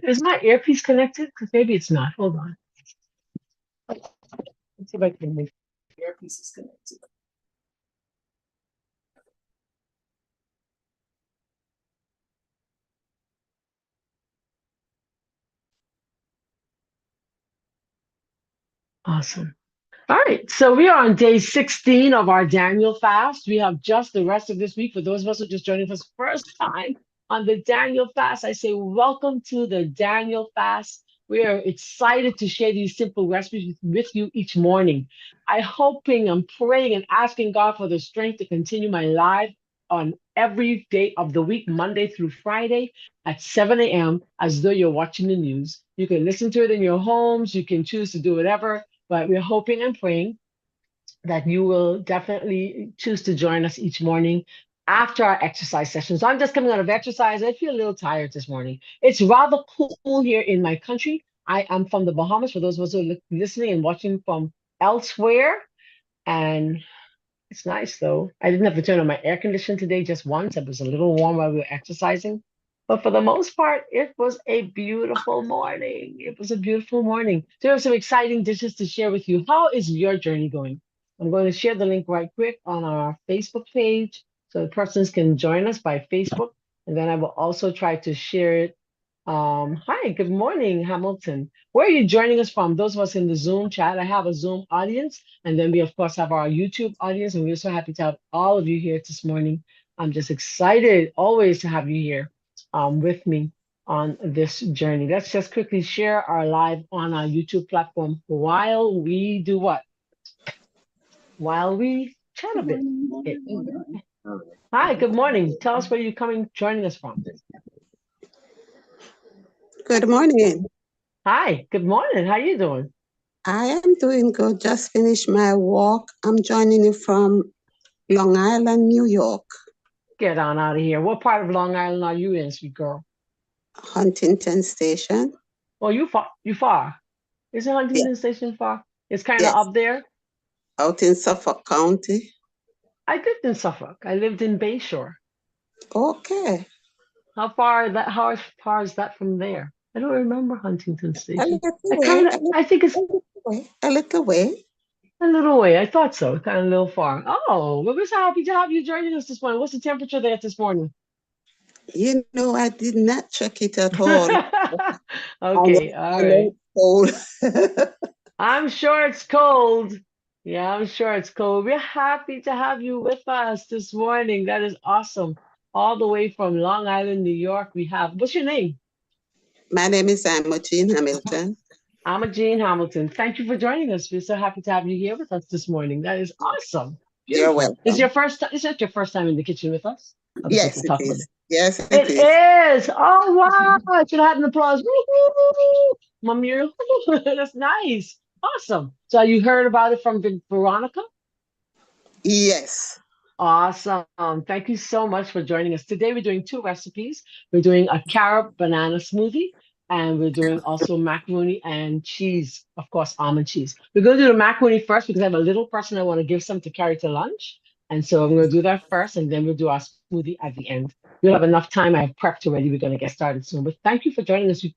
Is my earpiece connected? Because maybe it's not. Hold on. Let's see if I can make the earpiece is connected. Awesome. All right, so we are on day 16 of our Daniel fast. We have just the rest of this week. For those of us who are just joining us first time on the Daniel fast, I say welcome to the Daniel fast. We are excited to share these simple recipes with you each morning. I'm praying and asking God for the strength to continue my life on every day of the week, Monday through Friday at 7 a.m., as though you're watching the news. You can listen to it in your homes. You can choose to do whatever, but we're hoping and praying that you will definitely choose to join us each morning after our exercise sessions. I'm just coming out of exercise. I feel a little tired this morning. It's rather cool here in my country. I am from the Bahamas, for those of us who are listening and watching from elsewhere. And it's nice though. I didn't have to turn on my air conditioner today just once. It was a little warm while we were exercising. But for the most part, it was a beautiful morning. It was a beautiful morning. There are some exciting dishes to share with you. How is your journey going? I'm going to share the link right quick on our Facebook page so the persons can join us by Facebook. And then I will also try to share it. Hi, good morning, Hamilton. Where are you joining us from? Those of us in the Zoom chat, I have a Zoom audience, and then we, of course, have our YouTube audience, and we're so happy to have all of you here this morning. I'm just excited always to have you here with me on this journey. Let's just quickly share our live on our YouTube platform while we do what? While we chat a bit. Hi, good morning. Tell us where you're joining us from. Good morning. Hi, good morning. How you doing? I am doing good. Just finished my walk. I'm joining you from Long Island, New York. Get on out of here. What part of Long Island are you in, sweet girl? Huntington Station. Oh, you far. You far. Isn't Yeah. Huntington Station far? It's kind of Yes, up there. out in Suffolk County. I lived in Suffolk. I lived in Bayshore. Okay. How far is that from there? I don't remember Huntington A Station. little way, I think it's a little way, a little way. a little way. I thought so. Kind of a little far. Oh, well, we're so happy to have you joining us this morning. What's the temperature there this morning? You know, I did not check it at all. Okay, all I know right. it's cold. I'm sure it's cold. Yeah, I'm sure it's cold. We're happy to have you with us this morning. That is awesome. All the way from Long Island, New York, we have, what's your name? My name is Jean Hamilton. I'm Jean Hamilton. Thank you for joining us. We're so happy to have you here with us this morning. That is awesome. You're Beautiful. welcome. Is that your first time in the kitchen with us? Other people Yes, it talk about it. is. Yes, it It is. is. Oh wow! I should have had an applause. Woo-hoo! Mommy, that's nice. Awesome. So you heard about it from Veronica? Yes. Awesome. Thank you so much for joining us. Today we're doing two recipes. We're doing a carob banana smoothie, and we're doing also macaroni and cheese, of course, almond cheese. We're going to do the macaroni first because I have a little person I want to give some to carry to lunch. And so I'm going to do that first, and then we'll do our smoothie at the end. We'll have enough time. I have prepped already. We're going to get started soon. But thank you for joining us. You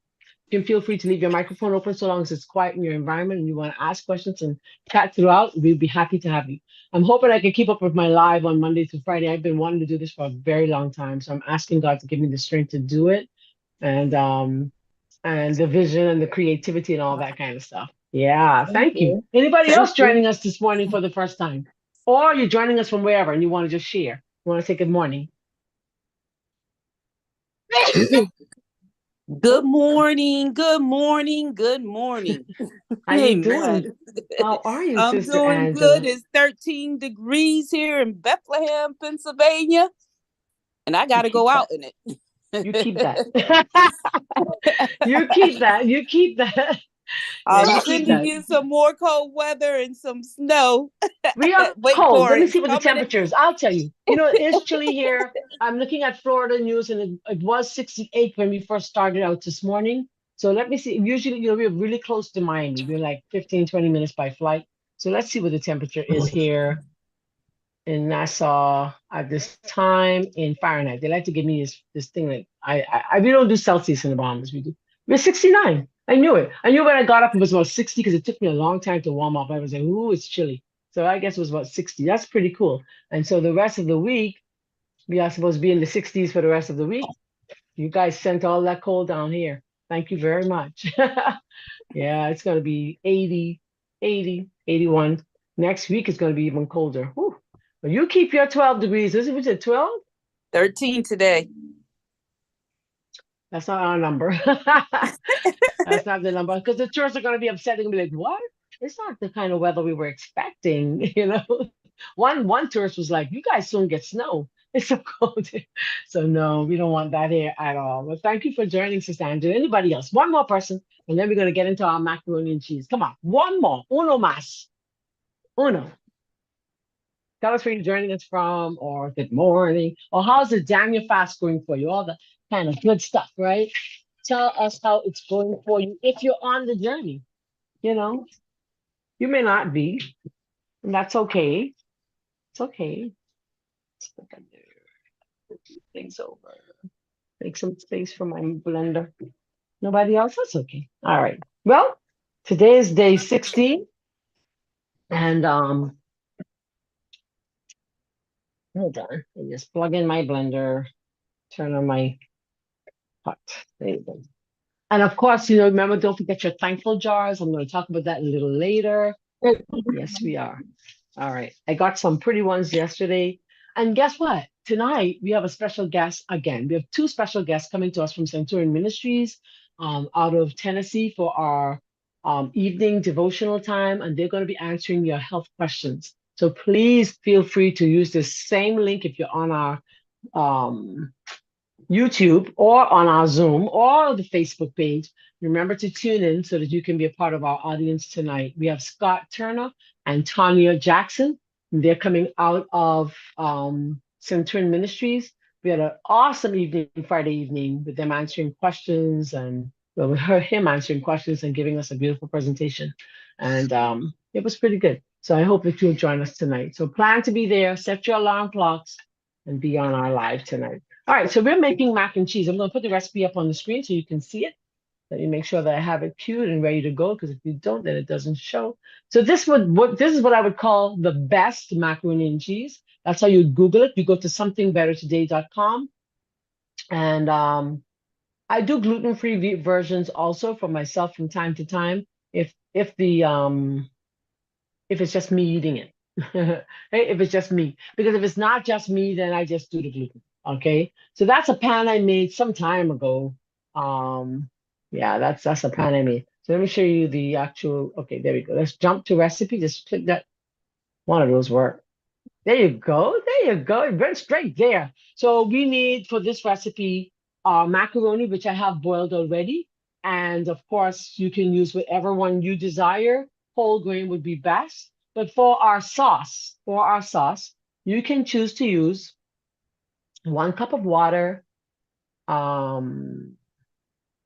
can feel free to leave your microphone open so long as it's quiet in your environment and you want to ask questions and chat throughout. We'll be happy to have you. I'm hoping I can keep up with my live on Monday through Friday. I've been wanting to do this for a very long time, so I'm asking God to give me the strength to do it, and the vision and the creativity and all that kind of stuff. Yeah, Thank thank you. you. Anybody Thank else you. joining us this morning for the first time, or you're joining us from wherever and you want to just share? You want to say good morning? Good morning, good morning, good morning. How you doing? Amen. How are you, I'm Sister doing good. Angela? It's 13 degrees here in Bethlehem, Pennsylvania, and I You got to keep go that. out in You keep it. that. You keep that. You keep that. Yeah, I'm you keep sending that. you some more cold weather and some snow. We are Wait cold. for Let it. me see It's what the coming. temperature is. I'll tell you. You know, it is chilly here. I'm looking at Florida news and it was 68 when we first started out this morning. So let me see. Usually, we're really close to Miami. We're like 15, 20 minutes by flight. So let's see what the temperature is here in Nassau at this time in Fahrenheit. They like to give me this thing that we don't do Celsius in the Bahamas. We do We're 69. I knew it. I knew when I got up it was about 60 because it took me a long time to warm up. I was like, ooh, it's chilly. So I guess it was about 60. That's pretty cool. And so the rest of the week, we are supposed to be in the 60s for the rest of the week. You guys sent all that cold down here. Thank you very much. Yeah, it's going to be 80, 80, 81. Next week is going to be even colder. Whew. Well, you keep your 12 degrees. Was it 12? 13 today. That's not our number. That's not the number. Because the tourists are going to be upset. They're going to be like, what? It's not the kind of weather we were expecting, you know? One tourist was like, you guys soon get snow. It's so cold. So no, we don't want that here at all. Well, thank you for joining, Sister Angela. Anybody else? One more person, and then we're going to get into our macaroni and cheese. Come on, one more. Uno más. Uno. Tell us where you're joining us from, or good morning, or how's the Daniel fast going for you? All the kind of good stuff, right? Tell us how it's going for you if you're on the journey. You know, you may not be, and that's okay. It's okay. Let's look at things over. Make some space for my blender. Nobody else? That's okay. All right. Well, today is day 16. And hold on. I just plug in my blender, turn on my pot. There you go. And of course, remember, don't forget your thankful jars. I'm going to talk about that a little later. Yes, we are. All right. I got some pretty ones yesterday. And guess what? Tonight, we have a special guest again. We have two special guests coming to us from Centurion Ministries out of Tennessee for our evening devotional time. And they're going to be answering your health questions. So please feel free to use the same link if you're on our YouTube or on our Zoom or the Facebook page. Remember to tune in so that you can be a part of our audience tonight. We have Scott Turner and Tanya Jackson. They're coming out of Centurion Ministries. We had an awesome evening, Friday evening, with them answering questions, and well, we heard him answering questions and giving us a beautiful presentation. And it was pretty good. So I hope that you'll join us tonight. So plan to be there, set your alarm clocks, and be on our live tonight. All right, so we're making mac and cheese. I'm going to put the recipe up on the screen so you can see it. Let me make sure that I have it queued and ready to go, because if you don't, then it doesn't show. So this is what I would call the best macaroni and cheese. That's how you Google it. You go to somethingbettertoday.com, and I do gluten-free versions also for myself from time to time. If it's just me eating it. If it's just me. Because if it's not just me, then I just do the gluten. Okay. So that's a pan I made some time ago. Yeah, that's a pan I made. So let me show you the actual. Okay, there we go. Let's jump to recipe. Just click that. One of those work. There you go. There you go. It went straight there. So we need for this recipe macaroni, which I have boiled already. And of course, you can use whatever one you desire. Whole grain would be best. But for our sauce, you can choose to use 1 cup of water,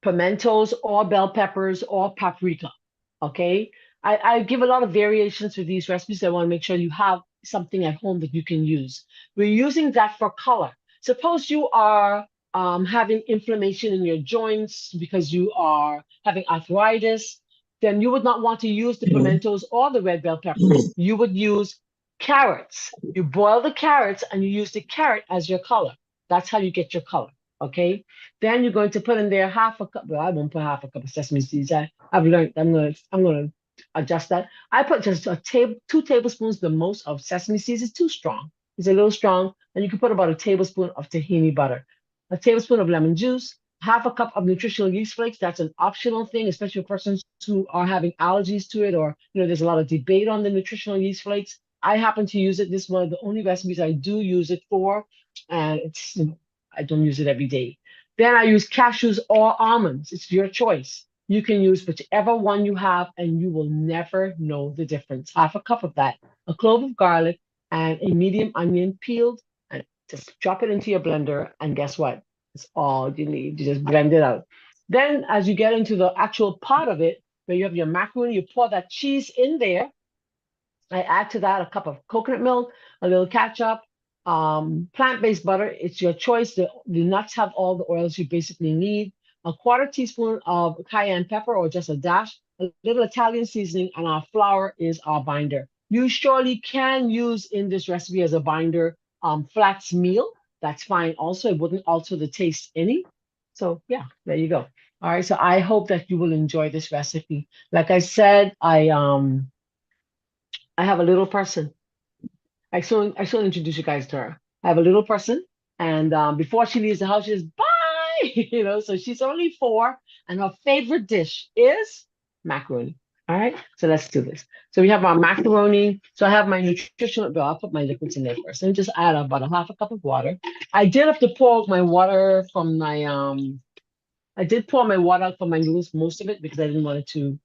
pimentos or bell peppers or paprika. Okay. I give a lot of variations for these recipes. I want to make sure you have something at home that you can use. We're using that for color. Suppose you are having inflammation in your joints because you are having arthritis, then you would not want to use the pimentos or the red bell peppers. You would use carrots. You boil the carrots and you use the carrot as your color. That's how you get your color. Okay. Then you're going to put in there half a cup. Well, I won't put half a cup of sesame seeds. I've learned. I'm gonna adjust that. I put just 2 tablespoons the most of sesame seeds. It's too strong. It's a little strong. And you can put about a tablespoon of tahini butter, a tablespoon of lemon juice, half a cup of nutritional yeast flakes. That's an optional thing, especially for persons who are having allergies to it, or there's a lot of debate on the nutritional yeast flakes. I happen to use it. This is one of the only recipes I do use it for, and I don't use it every day. Then I use cashews or almonds. It's your choice. You can use whichever one you have, and you will never know the difference. Half a cup of that, a clove of garlic, and a medium onion peeled, and just drop it into your blender. And guess what? It's all you need. You just blend it out. Then, as you get into the actual pot of it, where you have your macaroni, you pour that cheese in there. I add to that a cup of coconut milk, a little ketchup, plant-based butter. It's your choice. The nuts have all the oils you basically need. a quarter teaspoon of cayenne pepper or just a dash, a little Italian seasoning, and our flour is our binder. You surely can use in this recipe as a binder flax meal. That's fine. Also, it wouldn't alter the taste any. So yeah, there you go. All right. So I hope that you will enjoy this recipe. Like I said, I have a little person. I shall introduce you guys to her. I have a little person, and before she leaves the house, she says bye. So she's only 4, and her favorite dish is macaroni. All right, so let's do this. So we have our macaroni. So I have my nutritional. Well, I'll put my liquids in there first. Let me just add about a half a cup of water. I did have to pour my water from my I did pour my water out for my noodles, most of it, because I didn't want it to,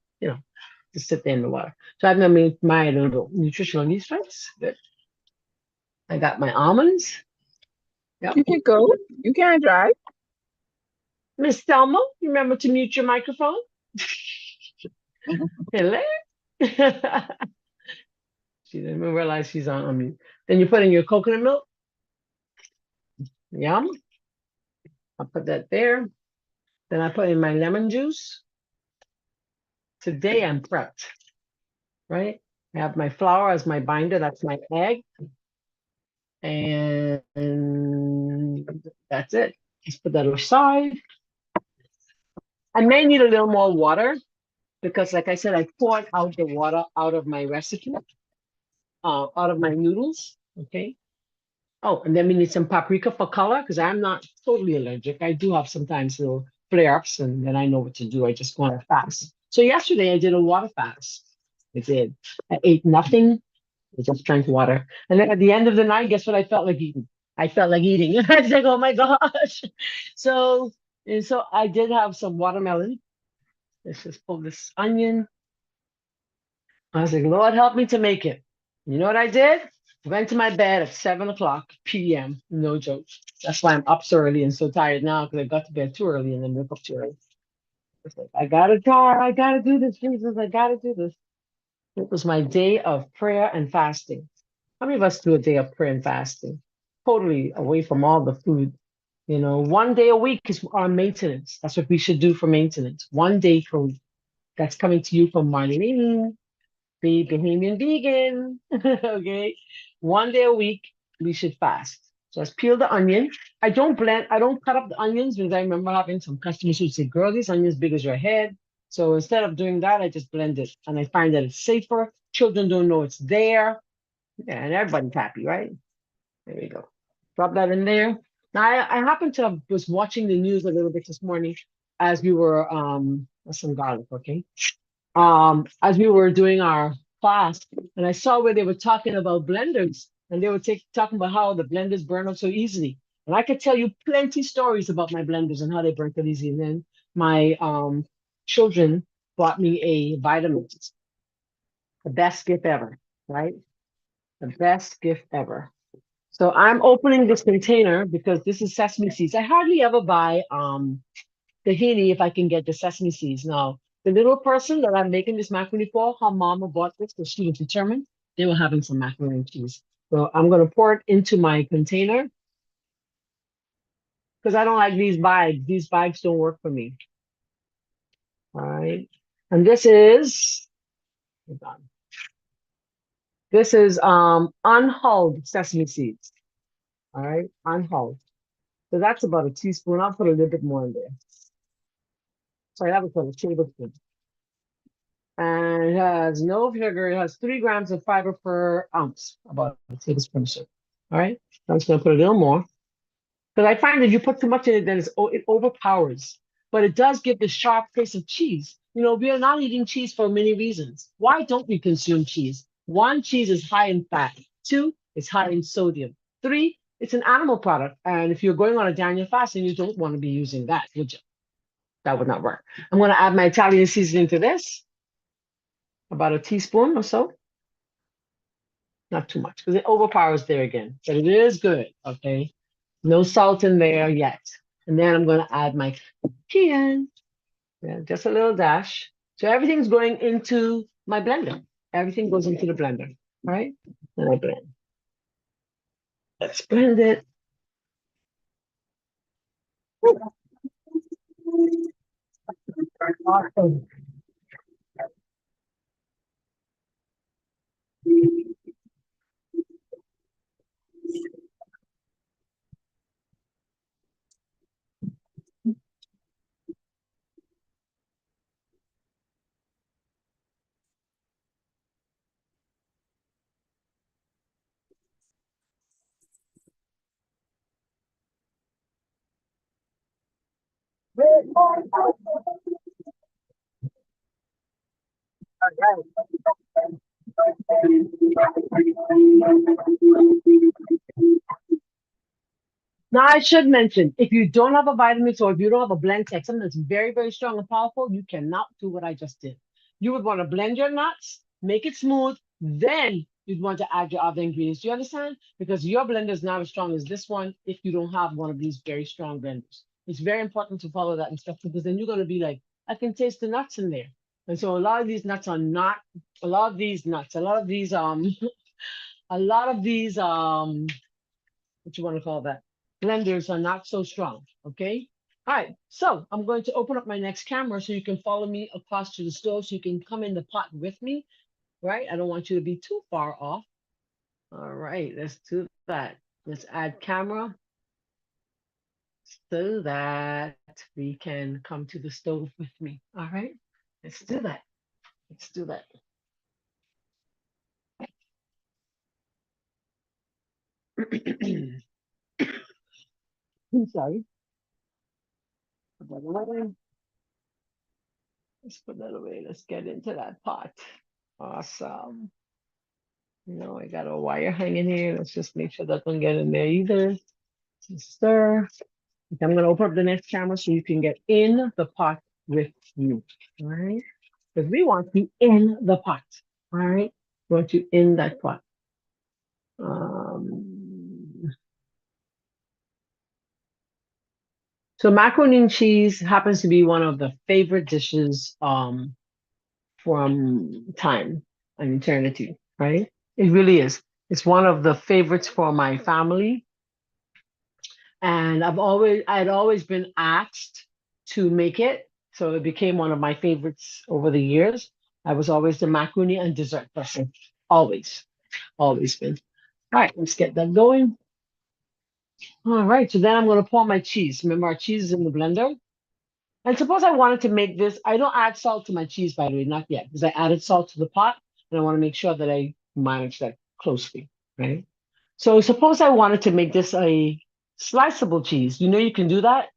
just sit there in the water. So I've made my little nutritional needs rice. Good. I got my almonds. Yep. You can go. You can't drive. Miss Thelma, remember to mute your microphone? Hello. She didn't even realize she's on mute. Then you put in your coconut milk. Yum. I'll put that there. Then I put in my lemon juice. Today I'm prepped, right? I have my flour as my binder. That's my egg. And that's it. Just put that aside. I may need a little more water because, like I said, I poured out the water out of my recipe, out of my noodles. Okay. Oh, and then we need some paprika for color because I'm not totally allergic. I do have sometimes little flare-ups, and then I know what to do. I just go on a fast. So yesterday I did a water fast. I did. I ate nothing. I just drank water. And then at the end of the night, guess what I felt like eating? I felt like eating. I was like, oh my gosh. So, and so I did have some watermelon. Let's just pull this onion. I was like, Lord, help me to make it. You know what I did? Went to my bed at 7 o'clock p.m. No joke. That's why I'm up so early and so tired now because I got to bed too early and then woke up too early. It's like, I gotta try. I gotta do this, Jesus. I gotta do this. It was my day of prayer and fasting. How many of us do a day of prayer and fasting? Totally away from all the food. 1 day a week is our maintenance. That's what we should do for maintenance. 1 day per week. That's coming to you from Marlene, the Bahamian vegan. Okay. 1 day a week, we should fast. So let's peel the onion. I don't cut up the onions because I remember having some customers who say, girl, this onion's big as your head. So instead of doing that, I just blend it. And I find that it's safer. Children don't know it's there. Yeah, and everybody's happy, right? There we go. Drop that in there. Now I happened to was watching the news a little bit this morning as we were that's some garlic, okay? As we were doing our class, and I saw where they were talking about blenders, and they were talking about how the blenders burn up so easily. And I could tell you plenty stories about my blenders and how they burn so easy. And then my children bought me a Vitamix, the best gift ever, right? The best gift ever. So I'm opening this container because this is sesame seeds. I hardly ever buy tahini if I can get the sesame seeds. Now, the little person that I'm making this macaroni for, her mama bought this because she was determined they were having some macaroni and cheese. So I'm going to pour it into my container because I don't like these bags. These bags don't work for me. All right. And this is, hold on. This is unhulled sesame seeds. All right, unhulled. So that's about a teaspoon. I'll put a little bit more in there. Sorry, that was a tablespoon. And it has no sugar. It has 3 grams of fiber per ounce, about a tablespoon of sugar. All right, I'm just gonna put a little more because I find that you put too much in it, then it overpowers. But it does give the sharp taste of cheese. We are not eating cheese for many reasons. Why don't we consume cheese? 1, cheese is high in fat. 2, it's high in sodium. 3, it's an animal product. And if you're going on a Daniel fast, and you don't want to be using that, would you? That would not work. I'm going to add my Italian seasoning to this, about a teaspoon or so. Not too much because it overpowers there again, but it is good. Okay. No salt in there yet. And then I'm going to add my cayenne. Yeah, just a little dash. So everything's going into my blender. Everything goes into the blender. All right. And I blend. Let's blend it. Awesome. Now, I should mention, if you don't have a Vitamix or if you don't have a blend tech, something that's very, very strong and powerful, you cannot do what I just did. You would want to blend your nuts, make it smooth, then you'd want to add your other ingredients. Do you understand? Because your blender is not as strong as this one if you don't have one of these very strong blenders. It's very important to follow that instruction because then you're going to be like, I can taste the nuts in there. And so a lot of these nuts are not, a lot of these nuts, a lot of these, a lot of these, what you want to call that? Blenders are not so strong, okay? All right, so I'm going to open up my next camera so you can follow me across to the stove so you can come in the pot with me, right? I don't want you to be too far off. All right, let's do that. Let's add camera so that we can come to the stove with me. All right, let's do that. Let's do that. I'm sorry. Put that away. Let's put that away. Let's get into that pot. Awesome. No, I got a wire hanging here. Let's just make sure that doesn't get in there either. Just stir. Okay, I'm going to open up the next camera so you can get in the pot with me. All right. Because we want you in the pot. All right. We want you in that pot. So macaroni and cheese happens to be one of the favorite dishes from time and eternity, right? It really is. It's one of the favorites for my family. And I'd always been asked to make it. So it became one of my favorites over the years. I was always the macaroni and dessert person. Always, always been. All right, let's get that going. All right, so then I'm going to pour my cheese. Remember, our cheese is in the blender. And suppose I wanted to make this, I don't add salt to my cheese, by the way, not yet, because I added salt to the pot, and I want to make sure that I manage that closely, right? So suppose I wanted to make this a sliceable cheese. You know you can do that.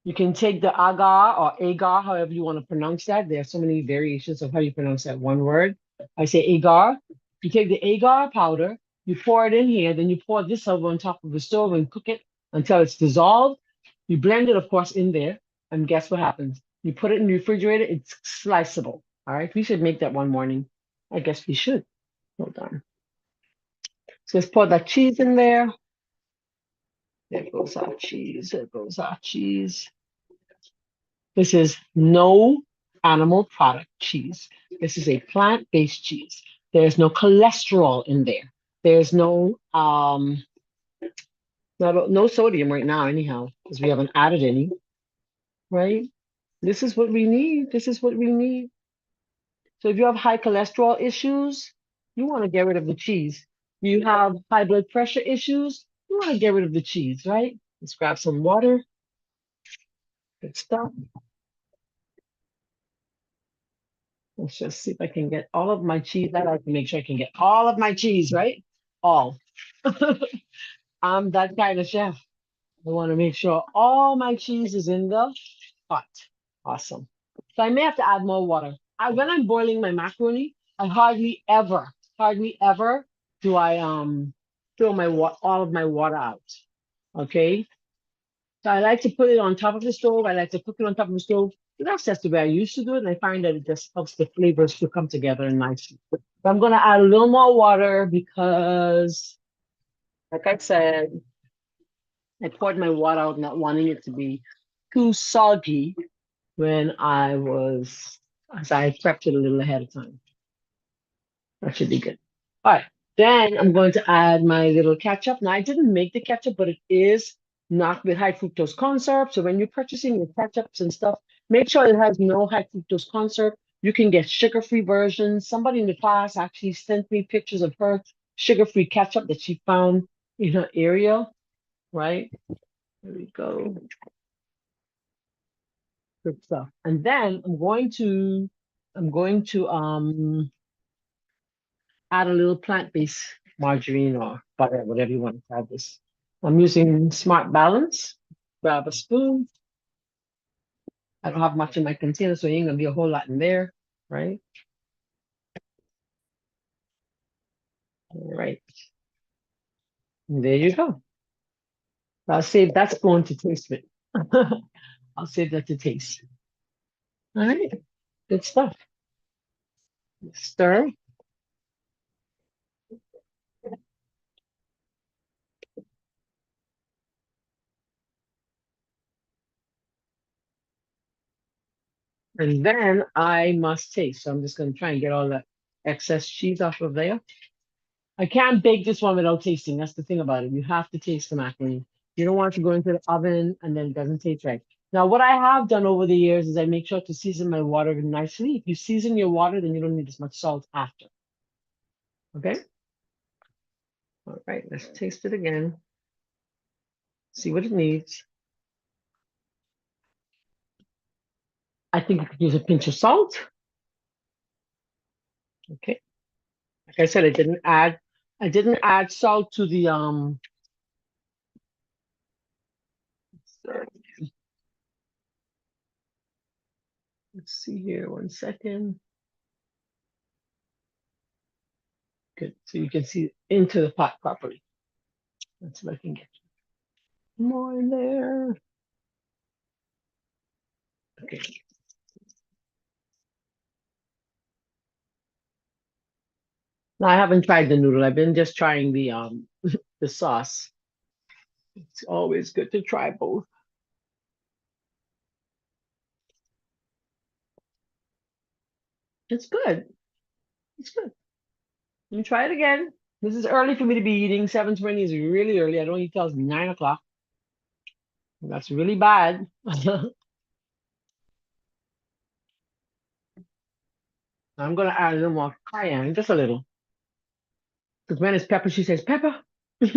You can take the agar or agar, however you want to pronounce that. There are so many variations of how you pronounce that one word. I say agar. You take the agar powder, you pour it in here, then you pour this over on top of the stove and cook it until it's dissolved. You blend it, of course, in there. And guess what happens? You put it in the refrigerator, it's sliceable. All right. We should make that one morning. I guess we should. Hold on. So let's pour that cheese in there. There goes our cheese. There goes our cheese. This is no animal product cheese. This is a plant-based cheese. There's no cholesterol in there. There's no sodium right now, anyhow, because we haven't added any, right? This is what we need. This is what we need. So if you have high cholesterol issues, you want to get rid of the cheese. You have high blood pressure issues, you want to get rid of the cheese, right? Let's grab some water. Good stuff. Let's just see if I can get all of my cheese. I like to make sure I can get all of my cheese, right? All. I'm that kind of chef. I want to make sure all my cheese is in the pot. Awesome. So I may have to add more water. When I'm boiling my macaroni, I hardly ever do I throw my all of my water out. Okay. So I like to put it on top of the stove. I like to cook it on top of the stove. That's just the way I used to do it. And I find that it just helps the flavors to come together nicely. But I'm going to add a little more water because, like I said, I poured my water out not wanting it to be too soggy when as I prepped it a little ahead of time. That should be good. All right. Then I'm going to add my little ketchup. Now, I didn't make the ketchup, but it is not with high fructose corn syrup. So when you're purchasing your ketchups and stuff, Make sure it has no high fructose corn syrup. You can get sugar-free versions. Somebody in the class actually sent me pictures of her sugar-free ketchup that she found in her area, right? There we go. Good stuff. And then I'm going to add a little plant-based margarine or butter, whatever you want to add this. I'm using Smart Balance. Grab a spoon. I don't have much in my container, so it ain't gonna be a whole lot in there, right? All right. And there you go. I'll save that's going to taste it. I'll save that to taste. All right. Good stuff. Stir. And then I must taste. So I'm just going to try and get all that excess cheese off of there. I can't bake this one without tasting. That's the thing about it. You have to taste the macaroni. You don't want to go into the oven and then it doesn't taste right. Now, what I have done over the years is I make sure to season my water nicely. If you season your water, then you don't need as much salt after. Okay? All right, let's taste it again. See what it needs. I think you could use a pinch of salt. Okay. Like I said, I didn't add salt to the sorry. Let's see here, 1 second. Good. So you can see into the pot properly. That's what I can get more in there. Okay. Now I haven't tried the noodle. I've been just trying the sauce. It's always good to try both. It's good. It's good. You try it again. This is early for me to be eating. 7:20 is really early. I don't eat till 9 o'clock. That's really bad. I'm gonna add a little more cayenne, just a little. Because when it's pepper, she says pepper. She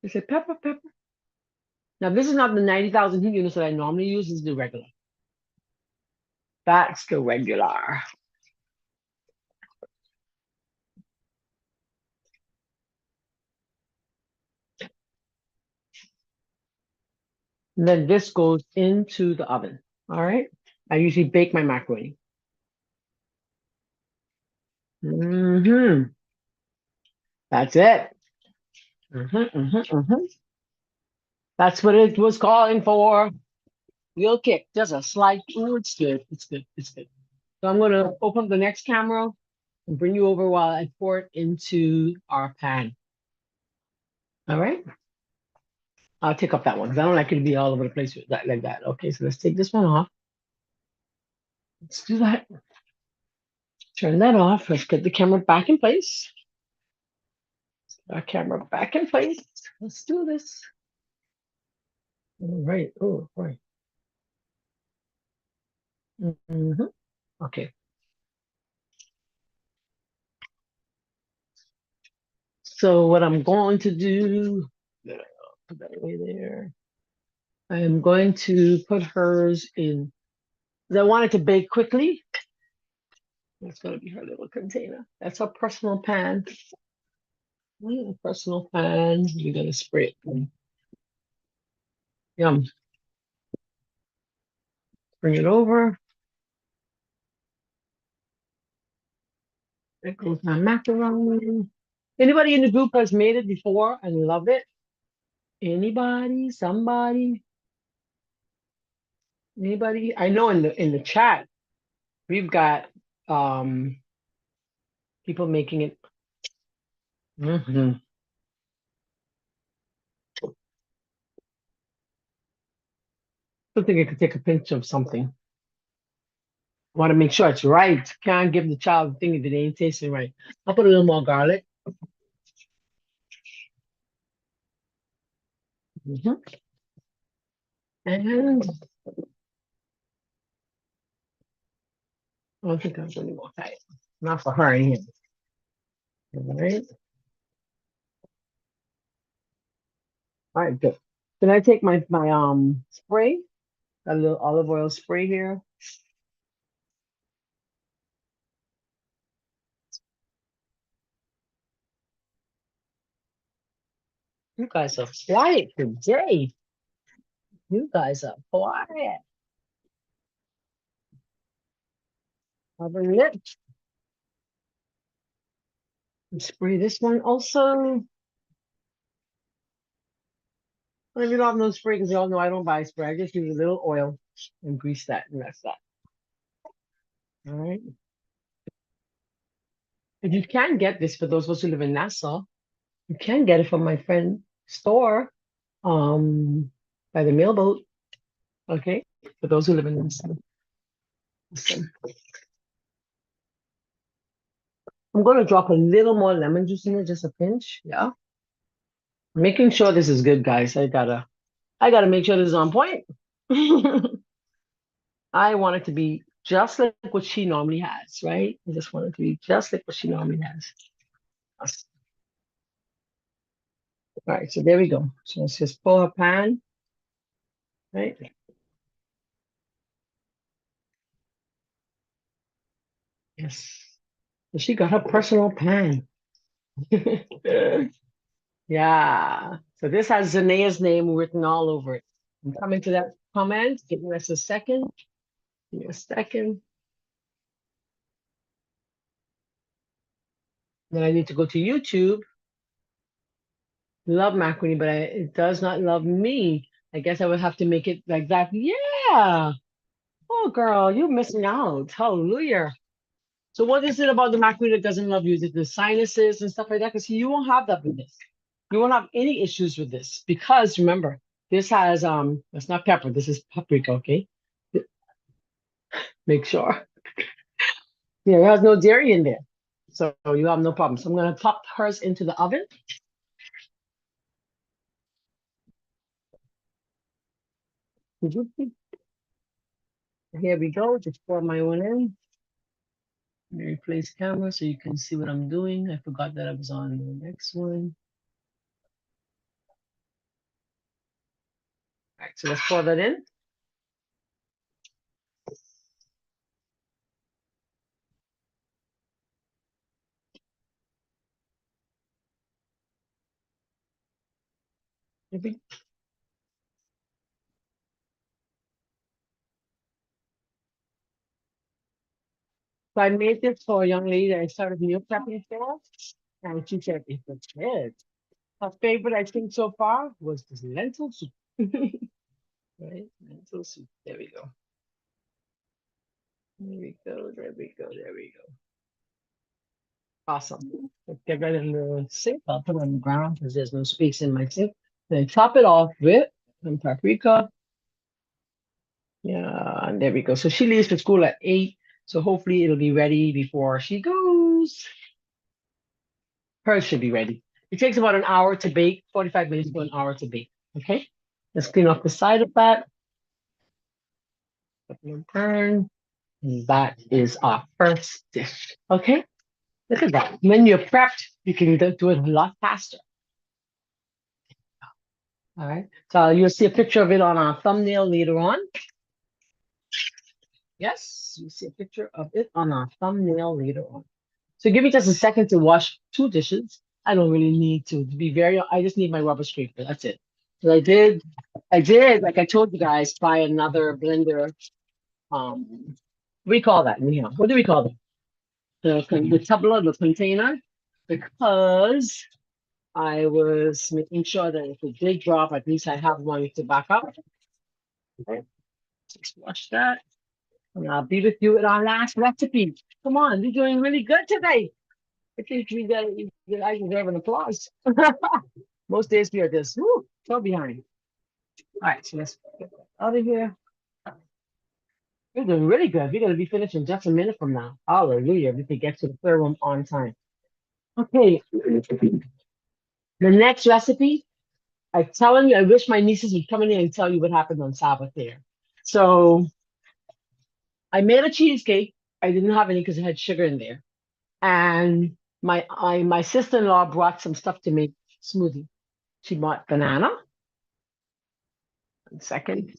said pepper, pepper. Now this is not the 90,000 heat units that I normally use. This is the regular. That's the regular. And then this goes into the oven. All right. I usually bake my macaroni. That's it. That's what it was calling for. Real kick, just a slight. Oh, it's good. It's good. It's good. So I'm gonna open the next camera and bring you over while I pour it into our pan. All right. I'll take up that one because I don't like it to be all over the place with that like that. Okay, so let's take this one off. Let's do that. Turn that off. Let's get the camera back in place. Our camera back in place. Let's do this. All right. Oh, right. Okay. So what I'm going to do, put that away there. I am going to put hers in. I want it to bake quickly. That's going to be her little container. That's her personal pan. Personal pan. You're going to spray it. Yum. Bring it over. There goes my macaroni. Anybody in the group has made it before and love it? Anybody? Somebody? Anybody? I know in the chat we've got people making it. I think I could take a pinch of something. Want to make sure it's right. Can't give the child the thing if it ain't tasting right. I'll put a little more garlic. And don't think I'm any more tight. Not for her in here. All right. All right, good. Can I take my spray? Got a little olive oil spray here. You guys are quiet today. You guys are quiet. Cover it. Spray this one also. I don't have no spray because y'all know I don't buy spray. I just use a little oil and grease that, and that's that. All right. If you can get this for those of us who live in Nassau, you can get it from my friend's store, by the mailboat. Okay, for those who live in Nassau. Listen. I'm gonna drop a little more lemon juice in it, just a pinch. Yeah. Making sure this is good, guys. I gotta make sure this is on point. I want it to be just like what she normally has, right? I just want it to be just like what she normally has. All right, so there we go. So let's just pull her pan, right? Yes. So she got her personal pan. Yeah. So this has Zanaya's name written all over it. I'm coming to that comment. Give us a second. Give me a second. Then I need to go to YouTube. Love macaroni, but it does not love me. I guess I would have to make it like that. Yeah. Oh, girl, you're missing out. Hallelujah. So what is it about the macaroni that doesn't love you? Is it the sinuses and stuff like that? Because you won't have that with this. You won't have any issues with this because remember, this has it's not pepper. This is paprika. Okay, make sure. Yeah, it has no dairy in there, so you have no problem. So I'm gonna pop hers into the oven. Here we go. Just pour my one in. Let me replace camera so you can see what I'm doing. I forgot that I was on the next one. All right, so let's pour that in. Maybe. So I made this for a young lady that I started meal prepping for, and she said it was good. Her favorite, I think, so far was this lentil soup. Right? Lentil soup. There we go. There we go. There we go. There we go. Awesome. Let's get that in the sink. I'll put it on the ground because there's no space in my sink. Then top it off with some paprika. Yeah, and there we go. So she leaves for school at 8. So hopefully it'll be ready before she goes. Hers should be ready. It takes about an hour to bake, 45 minutes to an hour to bake. Okay. Let's clean off the side of that. Burn. And that is our first dish. Okay. Look at that. When you're prepped, you can do it a lot faster. All right. So you'll see a picture of it on our thumbnail later on. Yes, you see a picture of it on our thumbnail later on. So give me just a second to wash 2 dishes. I don't really need to be very, I just need my rubber scraper. That's it. So like I told you guys, buy another blender. We call that anyhow. What do we call it? The tumbler, the container, because I was making sure that if it did drop, at least I have one to back up. Okay. Just wash that. And I'll be with you at our last recipe. Come on, you're doing really good today. I think I deserve an applause. Most days we are just so behind. All right, so let's get that out of here. You're doing really good. We're gonna be finished in just a minute from now. Hallelujah. We can get to the third one on time. Okay. The next recipe, I'm telling you, I wish my nieces would come in here and tell you what happened on Sabbath there. So I made a cheesecake I didn't have any because it had sugar in there. And my sister-in-law brought some stuff to make smoothie. She bought banana. 1 second.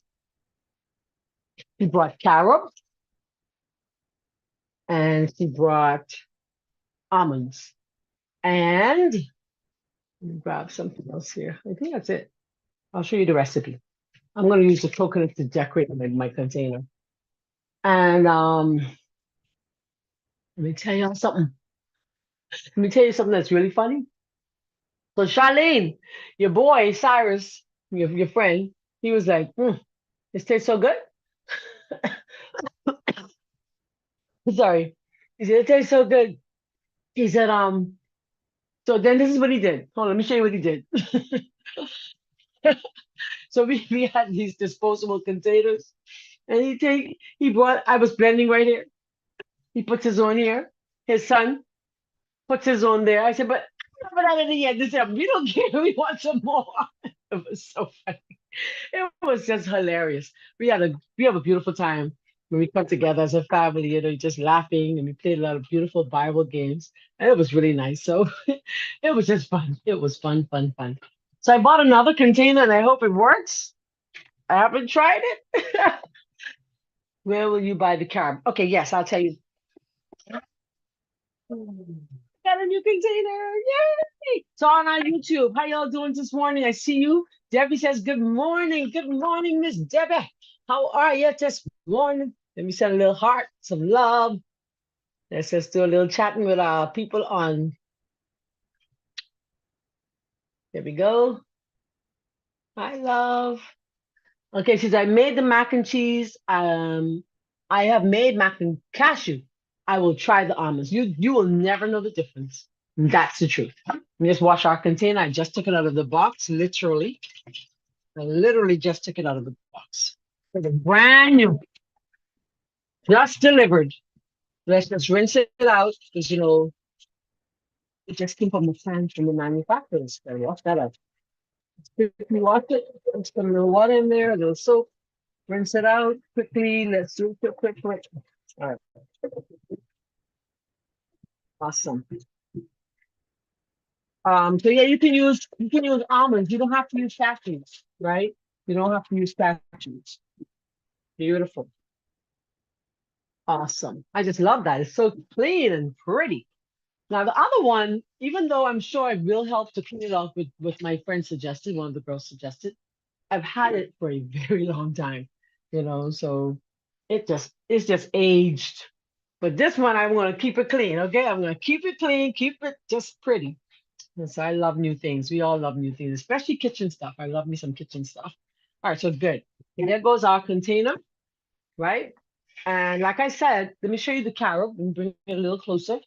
She brought carob and she brought almonds. And let me grab something else here. I think that's it. I'll show you the recipe. I'm going to use the coconut to decorate my container. And let me tell you something. Let me tell you something that's really funny. So Charlene, your boy Cyrus, your friend, he was like, "This tastes so good." Sorry, he said it tastes so good. He said, So then this is what he did. Hold on, let me show you what he did. So we had these disposable containers, and he brought. I was blending right here. He puts his own here. His son puts his own there. I said, but I didn't yet. They said, we don't care. We want some more. It was so funny. It was just hilarious. We have a beautiful time when we come together as a family, just laughing, and we played a lot of beautiful Bible games. And it was really nice. So it was just fun. It was fun, fun, fun. So I bought another container and I hope it works. I haven't tried it. Where will you buy the carb? Okay, yes, I'll tell you. Got a new container. Yay! So on our YouTube. How y'all doing this morning? I see you. Debbie says, good morning. Good morning, Miss Debbie. How are you this morning? Let me send a little heart, some love. Let's just do a little chatting with our people on. There we go. Hi, love. Okay, since I made the mac and cheese, I have made mac and cashew. I will try the almonds. You will never know the difference. That's the truth. Let me just wash our container. I just took it out of the box, literally. I literally just took it out of the box. It's brand new, just delivered. Let's just rinse it out because it just came from the fan from the manufacturers. So wash that out. Quickly wash it. Let's put a little water in there, a little soap. Rinse it out quickly. Let's do it quick. All right. Awesome. So yeah, you can use almonds. You don't have to use cashews, right? You don't have to use cashews. Beautiful. Awesome. I just love that. It's so clean and pretty. Now the other one, even though I'm sure it will help to clean it off with my friend suggested, one of the girls suggested, I've had it for a very long time, so it's just aged. But this one I'm gonna keep it clean, okay? I'm gonna keep it clean, keep it just pretty. And so I love new things. We all love new things, especially kitchen stuff. I love me some kitchen stuff. All right, so good. And there goes our container, right? And like I said, let me show you the carob and bring it a little closer,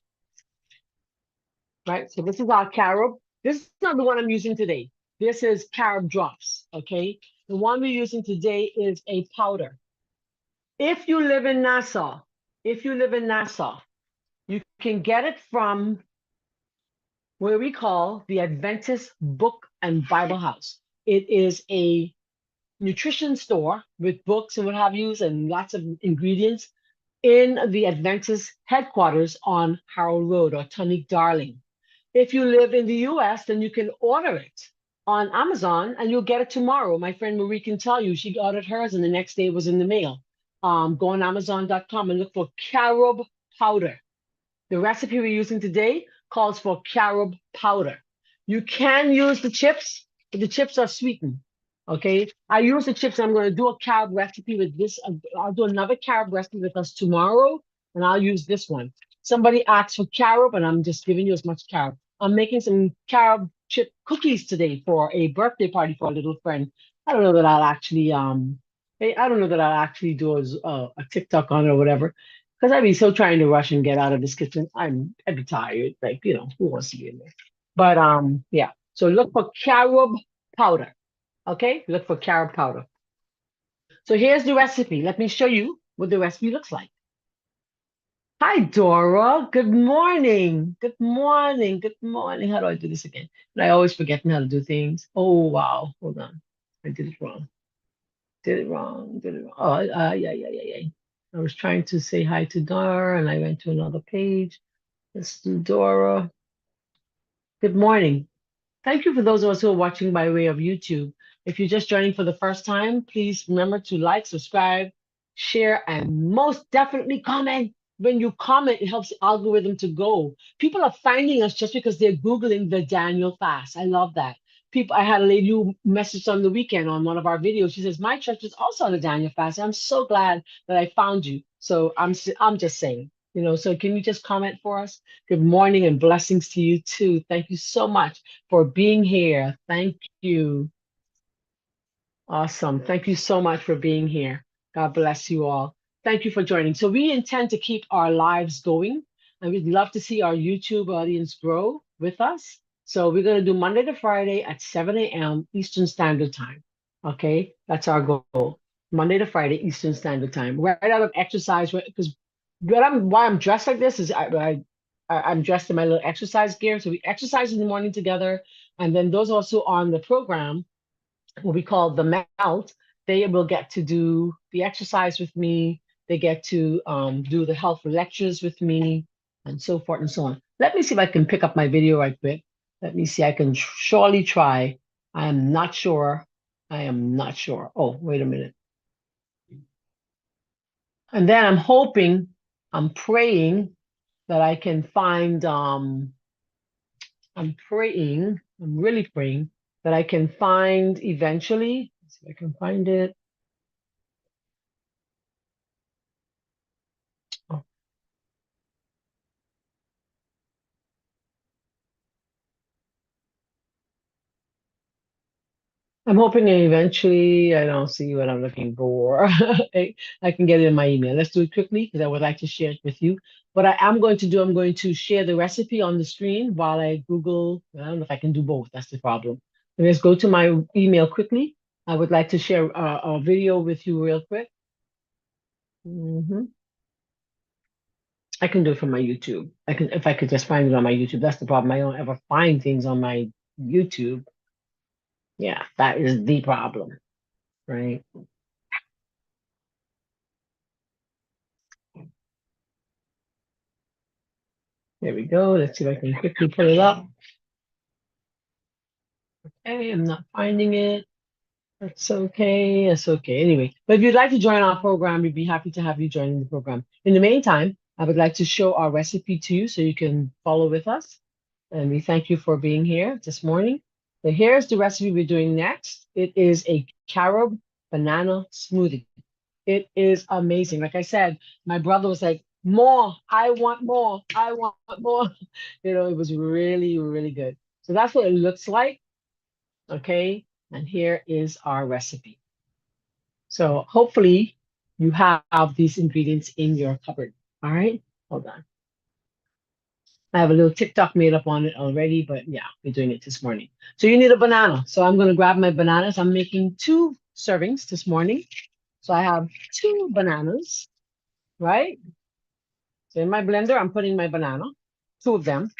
right? So this is our carob. This is not the one I'm using today. This is carob drops, okay? The one we're using today is a powder. If you live in Nassau, you can get it from where we call the Adventist Book and Bible House. It is a nutrition store with books and what have you, and lots of ingredients in the Adventist headquarters on Harold Road or Tunic Darling. If you live in the US, then you can order it on Amazon and you'll get it tomorrow. My friend Marie can tell you she ordered hers and the next day it was in the mail. Go on Amazon.com and look for carob powder. The recipe we're using today calls for carob powder. You can use the chips, but the chips are sweetened. Okay, I use the chips. I'm going to do a carob recipe with this. I'll do another carob recipe with us tomorrow, and I'll use this one. Somebody asked for carob, and I'm just giving you as much carob. I'm making some carob chip cookies today for a birthday party for a little friend. I don't know that I'll actually I don't know that I'll actually do a TikTok on it or whatever, because I'd be so trying to rush and get out of this kitchen. I'd be tired. Like, who wants to be in there? But yeah. So look for carob powder. Okay, look for carob powder. So here's the recipe. Let me show you what the recipe looks like. Hi, Dora. Good morning. Good morning. Good morning. How do I do this again? And I always forget how to do things. Oh, wow. Hold on. I did it wrong. Did it wrong. Oh, yeah. I was trying to say hi to Dora and I went to another page. Let's do Dora. Good morning. Thank you for those of us who are watching by way of YouTube. If you're just joining for the first time, please remember to like, subscribe, share, and most definitely comment. When you comment, it helps the algorithm to go. People are finding us just because they're Googling the Daniel fast. I love that. People, I had a lady who messaged on the weekend on one of our videos. She says, my church is also on the Daniel fast. I'm so glad that I found you. So I'm just saying, so can you just comment for us? Good morning and blessings to you too. Thank you so much for being here. Thank you. Awesome. Thank you so much for being here. God bless you all. Thank you for joining. So we intend to keep our lives going, and we'd love to see our YouTube audience grow with us. So we're going to do Monday to Friday at 7 a.m. Eastern Standard Time. Okay, that's our goal. Monday to Friday Eastern Standard Time. Right out of exercise, because why I'm dressed like this is I'm dressed in my little exercise gear. So we exercise in the morning together, and then those also on the program, what we call the melt, they will get to do the exercise with me. They get to do the health lectures with me, and so forth and so on. Let me see if I can pick up my video right quick. Let me see. I can surely try. I am not sure. I am not sure. Oh, wait a minute. And then I'm hoping, I'm praying that I can find, I'm praying, I'm really praying that I can find eventually, let's see if I can find it. Oh, I'm hoping eventually I don't see what I'm looking for. I can get it in my email. Let's do it quickly because I would like to share it with you. What I am going to do, I'm going to share the recipe on the screen while I Google. I don't know if I can do both. That's the problem. Let's go to my email quickly. I would like to share a video with you real quick. I can do it from my YouTube. I can if I could just find it on my YouTube. That's the problem. I don't ever find things on my YouTube. Yeah, that is the problem, right? There we go. Let's see if I can quickly pull it up. Okay, I'm not finding it. That's okay. That's okay. Anyway, but if you'd like to join our program, we'd be happy to have you join the program. In the meantime, I would like to show our recipe to you so you can follow with us. And we thank you for being here this morning. So here's the recipe we're doing next. It is a carob banana smoothie. It is amazing. Like I said, my brother was like, more, I want more, I want more. It was really, really good. So that's what it looks like. Okay. And here is our recipe. So hopefully you have these ingredients in your cupboard. All right. Hold on. I have a little TikTok made up on it already, but yeah, we're doing it this morning. So you need a banana. So I'm going to grab my bananas. I'm making 2 servings this morning. So I have 2 bananas, right? So in my blender, I'm putting my banana, 2 of them.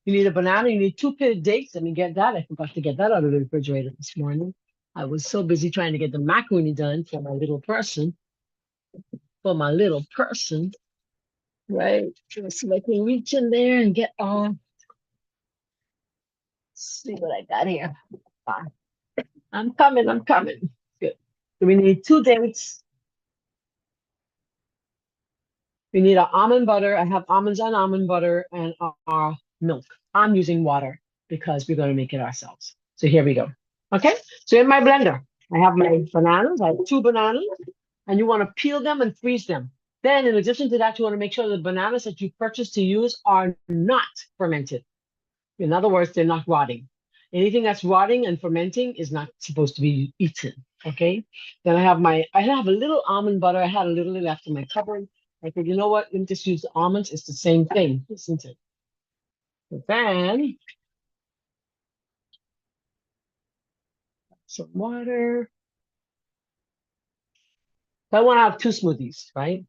You need a banana. You need 2 pitted dates. Let me get that. I forgot to get that out of the refrigerator this morning. I was so busy trying to get the macaroni done for my little person. Right? Let's see if I can reach in there and get on. See what I got here. Fine. I'm coming. I'm coming. Good. So we need 2 dates. We need our almond butter. I have almonds and almond butter and our milk. I'm using water because we're going to make it ourselves. So here we go. Okay. So in my blender, I have my bananas. I have 2 bananas, and you want to peel them and freeze them. Then, in addition to that, you want to make sure the bananas that you purchase to use are not fermented. In other words, they're not rotting. Anything that's rotting and fermenting is not supposed to be eaten. Okay. Then I have a little almond butter. I had a little left in my cupboard. I said, you know what? Let me just use the almonds. It's the same thing, isn't it? But then some water. So I want to have 2 smoothies, right?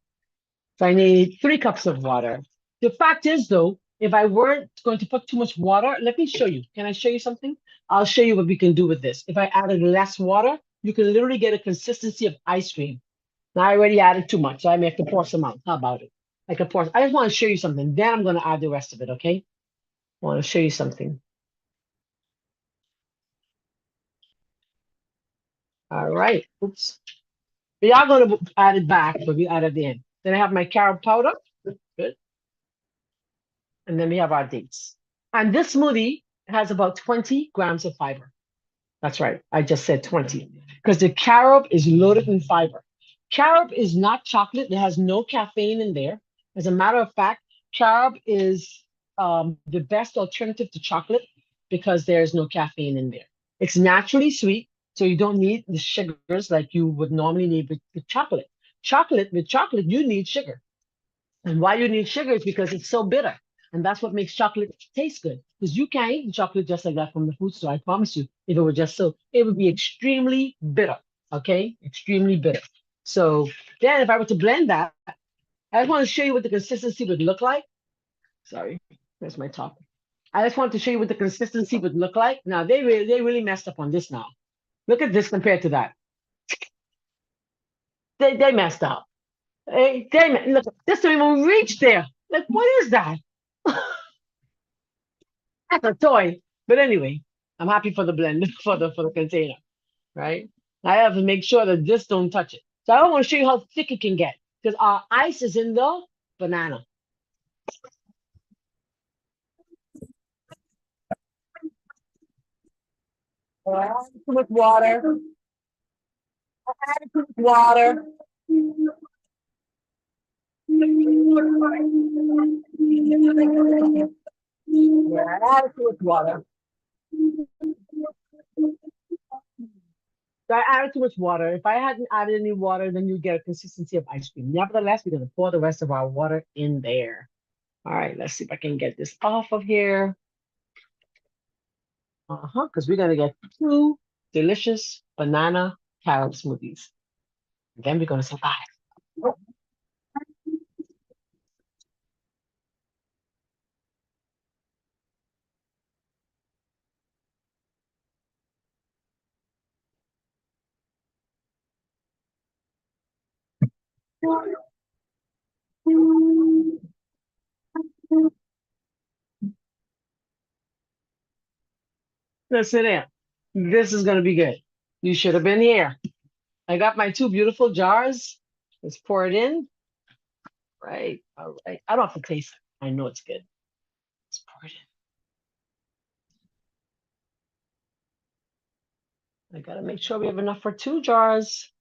So I need 3 cups of water. The fact is, though, if I weren't going to put too much water, let me show you. Can I show you something? I'll show you what we can do with this. If I added less water, you can literally get a consistency of ice cream. Now I already added too much, so I may have to pour some out. How about it? I can pour. I just want to show you something. Then I'm going to add the rest of it, okay? I want to show you something. All right. Oops. We are going to add it back, but we add at the end. Then I have my carob powder. Good. And then we have our dates. And this smoothie has about 20 grams of fiber. That's right. I just said 20 because the carob is loaded in fiber. Carob is not chocolate. It has no caffeine in there. As a matter of fact, carob is the best alternative to chocolate because there's no caffeine in there. It's naturally sweet, so you don't need the sugars like you would normally need with chocolate. With chocolate, you need sugar. And why you need sugar is because it's so bitter. And that's what makes chocolate taste good. Because you can't eat chocolate just like that from the food store. I promise you, if it were just so, it would be extremely bitter. Okay? Extremely bitter. So then if I were to blend that, I just want to show you what the consistency would look like. Sorry, there's my top. I just want to show you what the consistency would look like. Now they really messed up on this now. Look at this compared to that. They messed up. Look, this don't even reach there. Like, what is that? That's a toy. But anyway, I'm happy for the blend for the container, right? I have to make sure that this don't touch it. So I want to show you how thick it can get because our ice is in the banana. Too much water. Too much water. Yeah, add too much water. So I added too much water. If I hadn't added any water, then you get a consistency of ice cream. Nevertheless, we're going to pour the rest of our water in there. All right, let's see if I can get this off of here. Because we're going to get 2 delicious banana carob smoothies. And then we're going to survive. Listen in. This is going to be good. You should have been here. I got my 2 beautiful jars. Let's pour it in. Right. All right. I don't have to taste it. I know it's good. Let's pour it in. I got to make sure we have enough for 2 jars.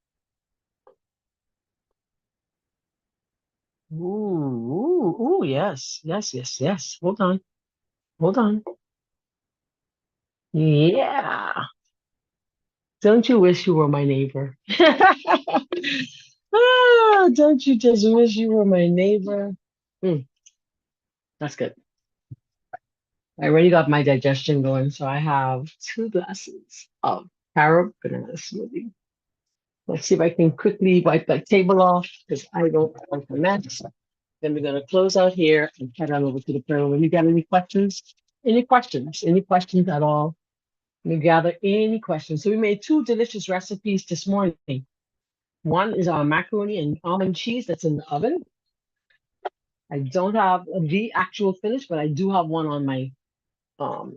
Ooh, yes. Hold on. Yeah. Don't you wish you were my neighbor? Don't you just wish you were my neighbor? That's good. I already got my digestion going, so I have 2 glasses of carob banana smoothie. Let's see if I can quickly wipe that table off because I don't want to mess. Then we're going to close out here and head on over to the prayer room. You got any questions? Any questions? Any questions at all? Let me gather any questions. So we made 2 delicious recipes this morning. One is our macaroni and almond cheese that's in the oven. I don't have the actual finish, but I do have one on my website,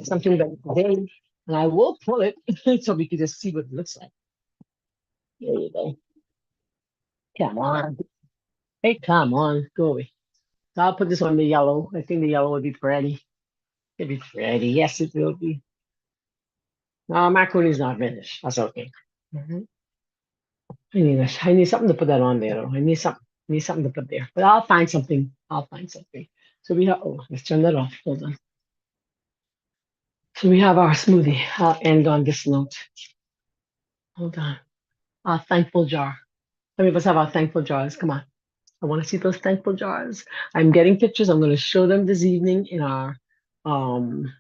something that today, and I will pull it so we can just see what it looks like. There you go. Come on. Hey, come on. Go away. So I'll put this on the yellow. I think the yellow would be pretty. It'd be pretty. Yes, it will be. No, macaroni is not finished. That's okay. I need something to put that on there though. I need something to put there. But I'll find something. So we have let's turn that off. Hold on. So we have our smoothie. I'll end on this note. Hold on. Our thankful jar. How many of us have our thankful jars? Come on. I want to see those thankful jars. I'm getting pictures. I'm going to show them this evening um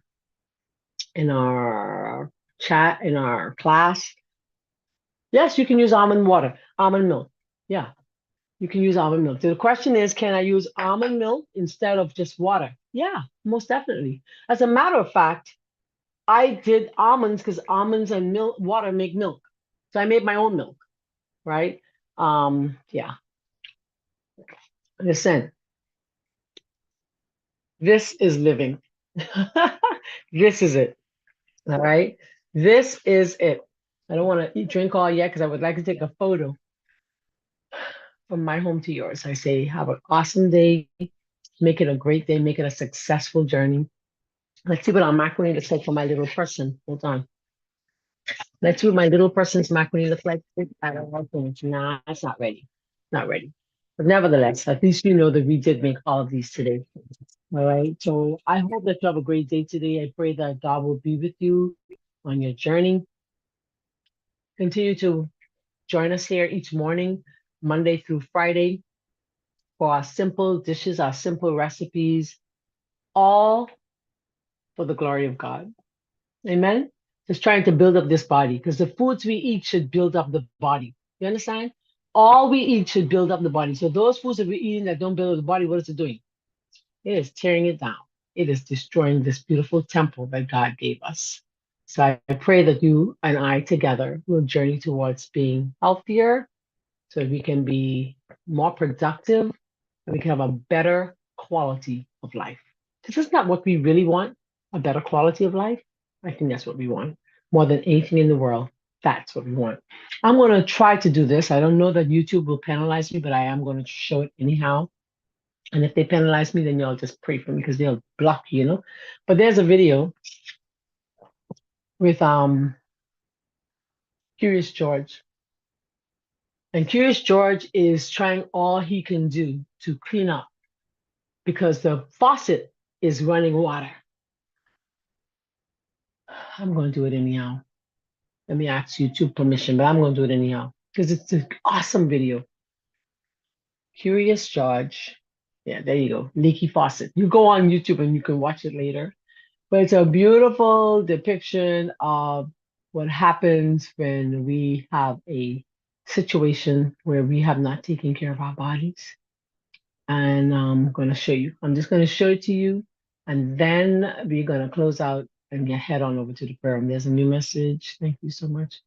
in our chat, in our class. Yes, you can use almond water, almond milk. Yeah, you can use almond milk. So the question is, can I use almond milk instead of just water? Yeah, most definitely. As a matter of fact, I did almonds because almonds and milk water make milk. So I made my own milk. right? Yeah. Listen, this is living. This is it. All right. This is it. I don't want to drink all yet because I would like to take a photo from my home to yours. I say, have an awesome day. Make it a great day. Make it a successful journey. Let's see what our macaroni looks like for my little person. Hold on. Let's see what my little person's macaroni looks like. I don't know. Nah, it's not ready. Not ready. But nevertheless, at least you know that we did make all of these today. All right. So I hope that you have a great day today. I pray that God will be with you on your journey. Continue to join us here each morning, Monday through Friday, for our simple dishes, our simple recipes, all for the glory of God. Amen. Just trying to build up this body because the foods we eat should build up the body. You understand? All we eat should build up the body. So those foods that we're eating that don't build up the body, what is it doing? It is tearing it down. It is destroying this beautiful temple that God gave us. So I pray that you and I together will journey towards being healthier so we can be more productive and we can have a better quality of life. Because isn't that what we really want? A better quality of life? I think that's what we want more than anything in the world. That's what we want. I'm going to try to do this. I don't know that YouTube will penalize me, but I am going to show it anyhow. And if they penalize me, then y'all just pray for me because they'll block you, you know. But there's a video with Curious George. And Curious George is trying all he can do to clean up because the faucet is running water. I'm going to do it anyhow. Let me ask YouTube permission, but I'm going to do it anyhow because it's an awesome video. Curious George. Yeah, there you go. Leaky faucet. You go on YouTube and you can watch it later. But it's a beautiful depiction of what happens when we have a situation where we have not taken care of our bodies. And I'm going to show you. I'm just going to show it to you. And then we're going to close out and head on over to the prayer room. There's a new message. Thank you so much.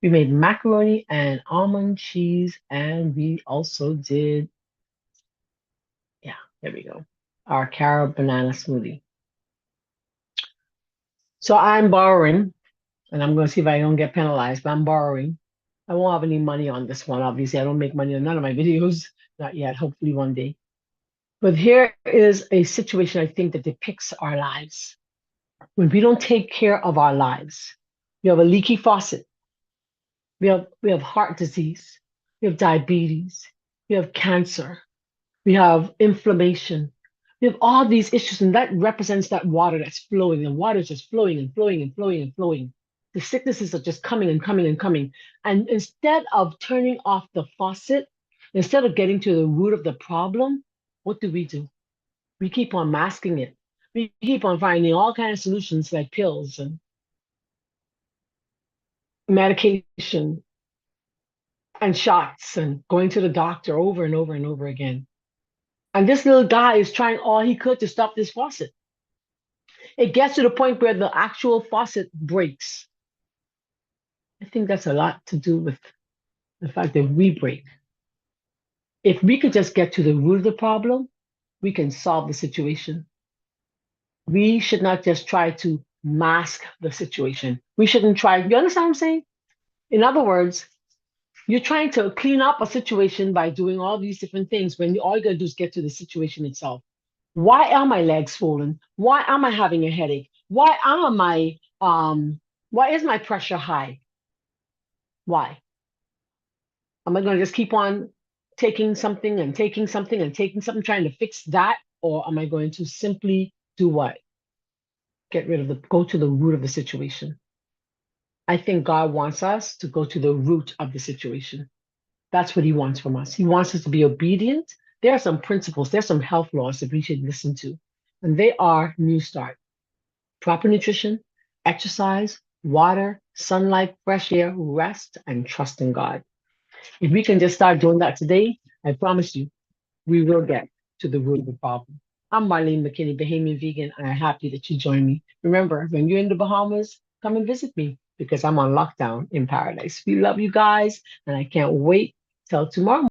We made macaroni and almond cheese, and we also did, yeah, there we go, our Carob banana smoothie. So I'm borrowing, and I'm going to see if I don't get penalized, but I'm borrowing. I won't have any money on this one. Obviously, I don't make money on none of my videos, not yet, hopefully one day. But here is a situation I think that depicts our lives. When we don't take care of our lives, we have a leaky faucet. We have heart disease. We have diabetes. We have cancer. We have inflammation. We have all these issues, and that represents that water that's flowing. And water is just flowing and flowing and flowing and flowing. The sicknesses are just coming and coming and coming. And instead of turning off the faucet, instead of getting to the root of the problem, what do? We keep on masking it. We keep on finding all kinds of solutions like pills and medication and shots and going to the doctor over and over and over again. And this little guy is trying all he could to stop this faucet. It gets to the point where the actual faucet breaks. I think that's a lot to do with the fact that we break. If we could just get to the root of the problem, we can solve the situation. We should not just try to mask the situation. We shouldn't try. You understand what I'm saying? In other words, you're trying to clean up a situation by doing all these different things when all you gotta do is get to the situation itself. Why are my legs swollen? Why am I having a headache? Why is my pressure high? Why? Am I gonna just keep on taking something and taking something and taking something, trying to fix that? Or am I going to simply do what? Go to the root of the situation. I think God wants us to go to the root of the situation. That's what he wants from us. He wants us to be obedient. There are some principles, there's some health laws that we should listen to. And they are New Start, proper nutrition, exercise, water, sunlight, fresh air, rest, and trust in God. If we can just start doing that today, I promise you, we will get to the root of the problem. I'm Marlene McKinney, Bahamian Vegan, and I'm happy that you joined me. Remember, when you're in the Bahamas, come and visit me. because I'm on lockdown in paradise. We love you guys, and I can't wait till tomorrow.